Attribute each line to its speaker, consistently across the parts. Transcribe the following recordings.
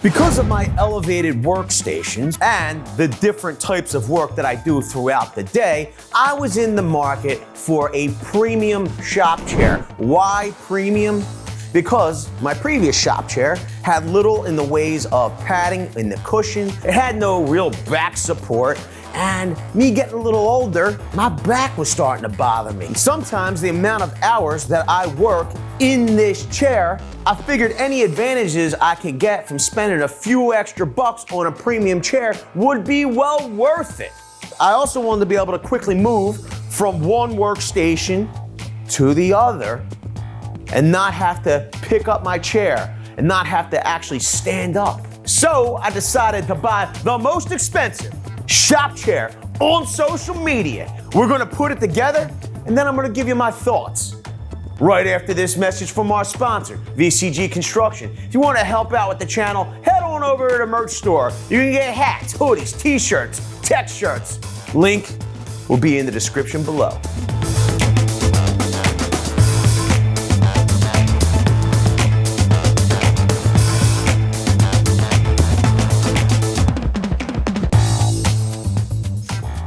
Speaker 1: Because of my elevated workstations and the different types of work that I do throughout the day, I was in the market for a premium shop chair. Why premium? Because my previous shop chair had little in the ways of padding in the cushion. It had no real back support. And me getting a little older, my back was starting to bother me. Sometimes the amount of hours that I work in this chair, I figured any advantages I could get from spending a few extra bucks on a premium chair would be well worth it. I also wanted to be able to quickly move from one workstation to the other and not have to pick up my chair and not have to actually stand up. So I decided to buy the most expensive shop chair on social media. We're gonna put it together and then I'm gonna give you my thoughts right after this message from our sponsor, VCG Construction. If you wanna help out with the channel, head on over to the merch store. You can get hats, hoodies, t-shirts, tech shirts. Link will be in the description below.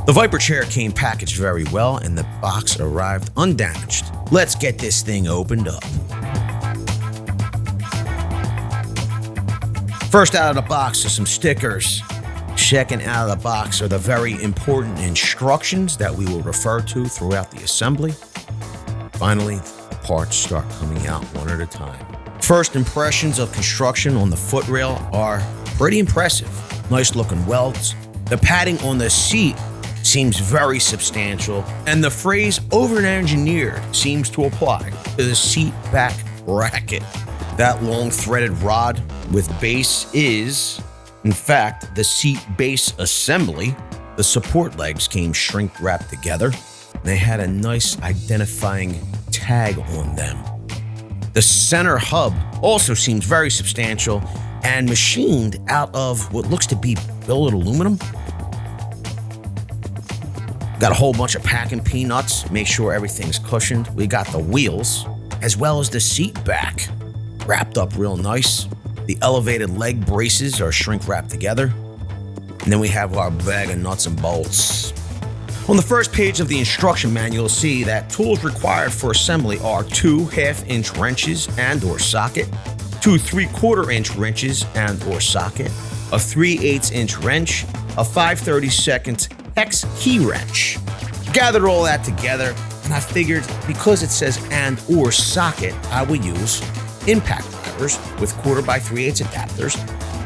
Speaker 1: The Viper chair came packaged very well and the box arrived undamaged. Let's get this thing opened up. First out of the box are some stickers. Second out of the box are the very important instructions that we will refer to throughout the assembly. Finally, the parts start coming out one at a time. First impressions of construction on the footrail are pretty impressive. Nice looking welds. The padding on the seat seems very substantial, and the phrase over-engineered seems to apply to the seat back bracket. That long threaded rod with base is, in fact, the seat base assembly. The support legs came shrink wrapped together. They had a nice identifying tag on them. The center hub also seems very substantial and machined out of what looks to be billet aluminum. Got a whole bunch of packing peanuts, make sure everything's cushioned. We got the wheels, as well as the seat back, wrapped up real nice. The elevated leg braces are shrink wrapped together. And then we have our bag of nuts and bolts. On the first page of the instruction manual, you'll see that tools required for assembly are 2 half-inch wrenches and or socket, 2 3/4-inch wrenches and or socket, a 3/8-inch wrench, a 5/32 hex key wrench. Gathered all that together, and I figured because it says and or socket, I will use impact drivers with 1/4x3/8 adapters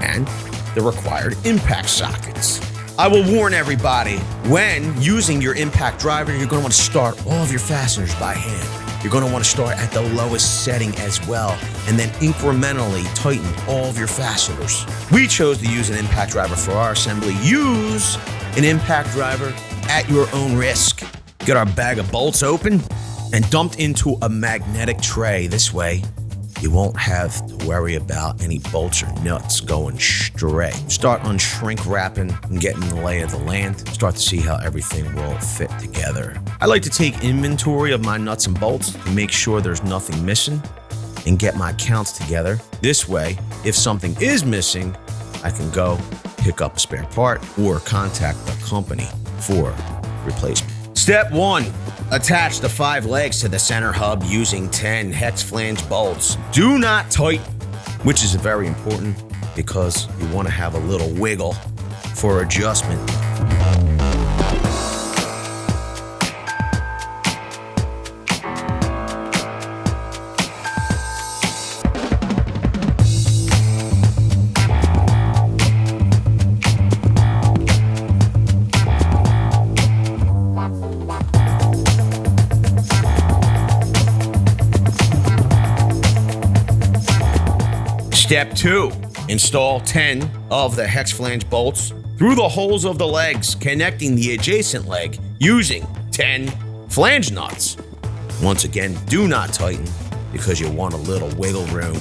Speaker 1: and the required impact sockets. I will warn everybody, when using your impact driver, you're going to want to start all of your fasteners by hand. You're going to want to start at the lowest setting as well, and then incrementally tighten all of your fasteners. We chose to use an impact driver for our assembly. Use an impact driver at your own risk. Get our bag of bolts open and dumped into a magnetic tray. This way, you won't have to worry about any bolts or nuts going stray. Start unshrink wrapping and getting the lay of the land. Start to see how everything will fit together. I like to take inventory of my nuts and bolts to make sure there's nothing missing and get my counts together. This way, if something is missing, I can go pick up a spare part or contact the company for replacement. Step 1. Attach the 5 legs to the center hub using 10 hex flange bolts. Do not tighten, which is very important because you want to have a little wiggle for adjustment. Step 2. Install 10 of the hex flange bolts through the holes of the legs, connecting the adjacent leg using 10 flange nuts. Once again, do not tighten because you want a little wiggle room.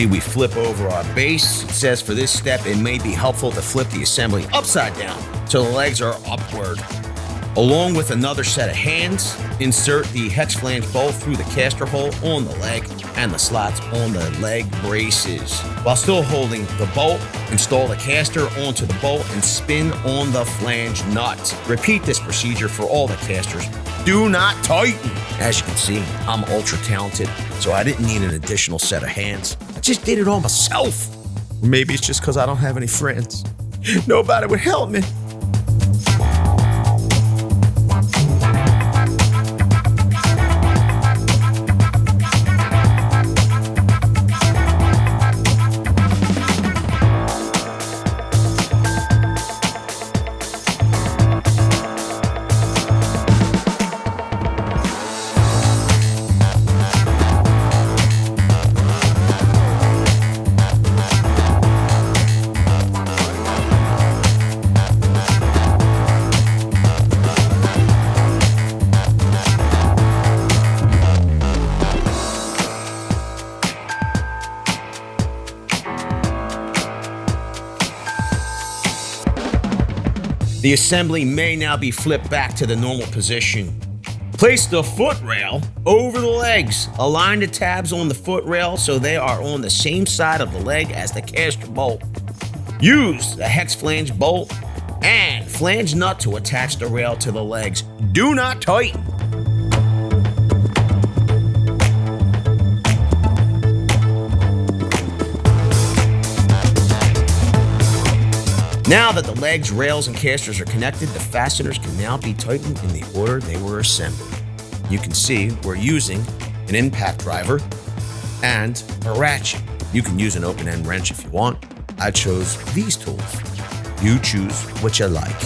Speaker 1: See, we flip over our base. It says for this step, it may be helpful to flip the assembly upside down so the legs are upward. Along with another set of hands, insert the hex flange bolt through the caster hole on the leg and the slots on the leg braces. While still holding the bolt, install the caster onto the bolt and spin on the flange nut. Repeat this procedure for all the casters. Do not tighten. As you can see, I'm ultra talented, so I didn't need an additional set of hands. I just did it all myself. Or maybe it's just because I don't have any friends. Nobody would help me. The assembly may now be flipped back to the normal position. Place the foot rail over the legs. Align the tabs on the foot rail so they are on the same side of the leg as the caster bolt. Use the hex flange bolt and flange nut to attach the rail to the legs. Do not tighten. Now that the legs, rails, and casters are connected, the fasteners can now be tightened in the order they were assembled. You can see we're using an impact driver and a ratchet. You can use an open-end wrench if you want. I chose these tools. You choose what you like.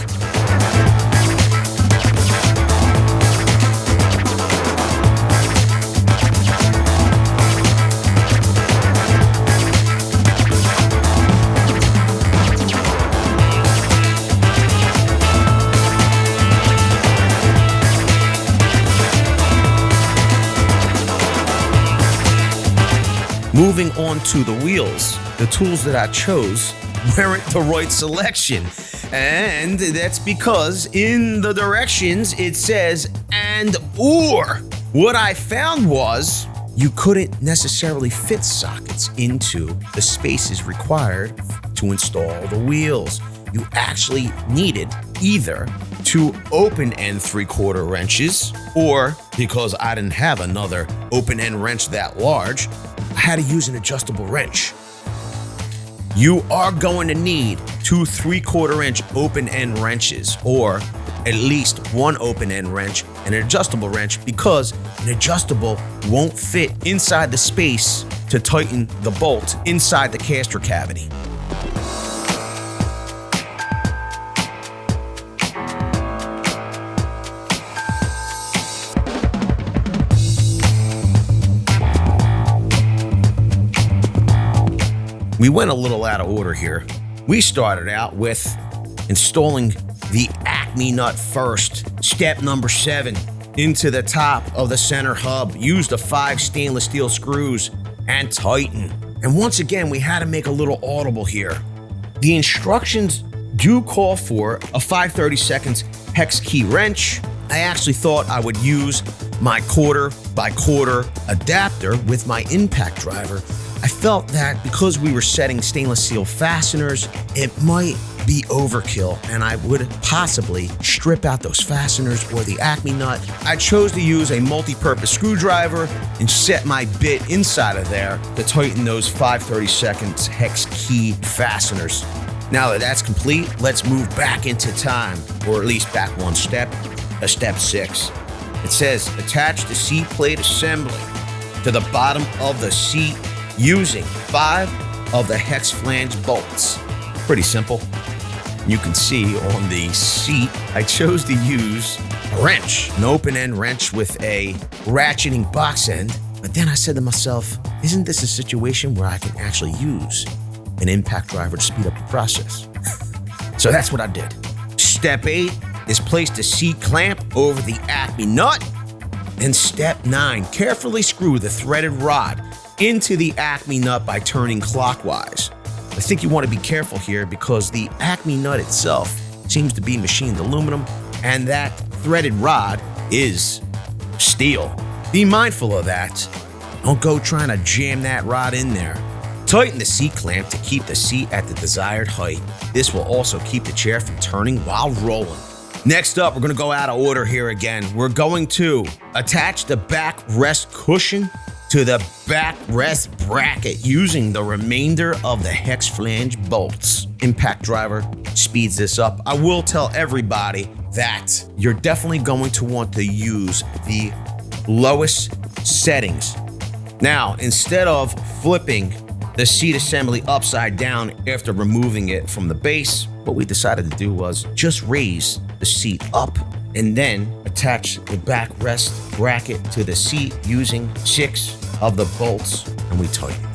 Speaker 1: Moving on to the wheels, the tools that I chose weren't the right selection. And that's because in the directions it says and/or. What I found was you couldn't necessarily fit sockets into the spaces required to install the wheels. You actually needed either two open-end 3/4 wrenches, or because I didn't have another open-end wrench that large, I had to use an adjustable wrench. You are going to need two 3/4 inch open-end wrenches, or at least one open-end wrench and an adjustable wrench, because an adjustable won't fit inside the space to tighten the bolt inside the caster cavity. We went a little out of order here. We started out with installing the Acme nut first. Step number 7, into the top of the center hub. Use the 5 stainless steel screws and tighten. And once again, we had to make a little audible here. The instructions do call for a 5/32 hex key wrench. I actually thought I would use my 1/4x1/4 adapter with my impact driver. I felt that because we were setting stainless steel fasteners, it might be overkill and I would possibly strip out those fasteners or the Acme nut. I chose to use a multi-purpose screwdriver and set my bit inside of there to tighten those 5/32 hex key fasteners. Now that that's complete, let's move back into time, or at least back one step, to step 6. It says attach the seat plate assembly to the bottom of the seat using 5 of the hex flange bolts. Pretty simple. You can see on the seat, I chose to use a wrench, an open-end wrench with a ratcheting box end. But then I said to myself, isn't this a situation where I can actually use an impact driver to speed up the process? So that's what I did. Step 8 is place the seat clamp over the Acme nut. And step 9, carefully screw the threaded rod into the Acme nut by turning clockwise. I think you want to be careful here because the Acme nut itself seems to be machined aluminum and that threaded rod is steel. Be mindful of that. Don't go trying to jam that rod in there. Tighten the seat clamp to keep the seat at the desired height. This will also keep the chair from turning while rolling. Next up, we're going to go out of order here again. We're going to attach the backrest cushion to the backrest bracket using the remainder of the hex flange bolts. Impact driver speeds this up. I will tell everybody that you're definitely going to want to use the lowest settings. Now, instead of flipping the seat assembly upside down after removing it from the base, what we decided to do was just raise the seat up and then attach the backrest bracket to the seat using 6 of the bolts, and we tighten it.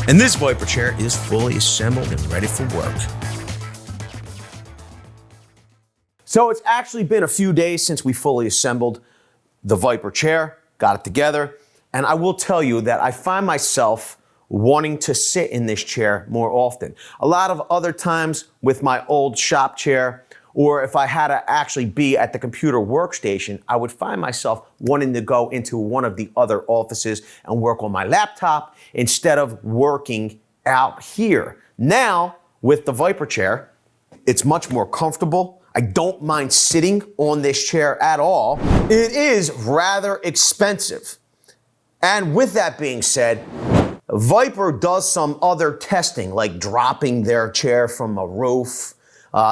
Speaker 1: And this Viper chair is fully assembled and ready for work. So it's actually been a few days since we fully assembled the Viper chair, got it together, and I will tell you that I find myself wanting to sit in this chair more often. A lot of other times with my old shop chair, or if I had to actually be at the computer workstation, I would find myself wanting to go into one of the other offices and work on my laptop instead of working out here. Now, with the Viper chair, it's much more comfortable. I don't mind sitting on this chair at all. It is rather expensive. And with that being said, Viper does some other testing, like dropping their chair from a roof.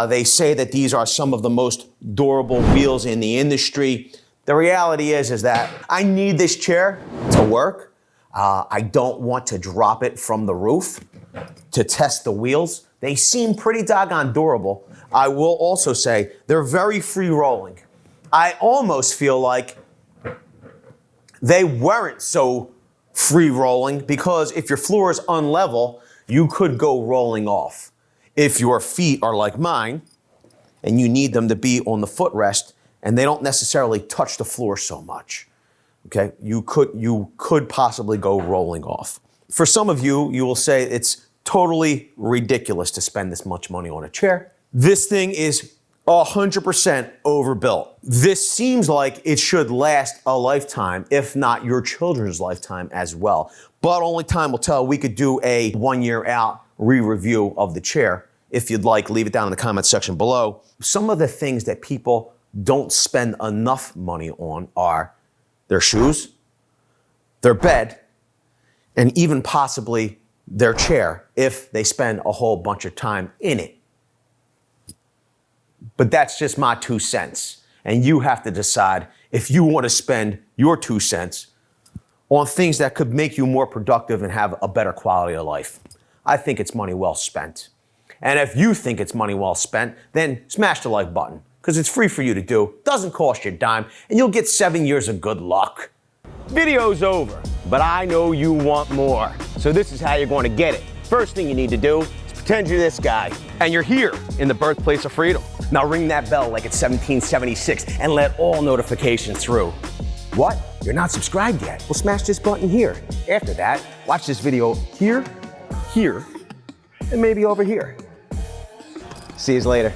Speaker 1: They say that these are some of the most durable wheels in the industry. The reality is that I need this chair to work. I don't want to drop it from the roof to test the wheels. They seem pretty doggone durable. I will also say they're very free rolling. I almost feel like they weren't so free rolling because if your floor is unlevel, you could go rolling off. If your feet are like mine and you need them to be on the footrest and they don't necessarily touch the floor so much, okay, you could possibly go rolling off. For some of you, you will say it's totally ridiculous to spend this much money on a chair. This thing is 100% overbuilt. This seems like it should last a lifetime, if not your children's lifetime as well. But only time will tell. We could do a 1 year out re-review of the chair. If you'd like, leave it down in the comment section below. Some of the things that people don't spend enough money on are their shoes, their bed, and even possibly their chair if they spend a whole bunch of time in it. But that's just my 2 cents. And you have to decide if you want to spend your 2 cents on things that could make you more productive and have a better quality of life. I think it's money well spent. And if you think it's money well spent, then smash the like button because it's free for you to do, doesn't cost you a dime, and you'll get 7 years of good luck. Video's over, but I know you want more. So this is how you're going to get it. First thing you need to do is pretend you're this guy, and you're here in the birthplace of freedom. Now ring that bell like it's 1776 and let all notifications through. What? You're not subscribed yet? Well, smash this button here. After that, watch this video here, here, and maybe over here. See you later.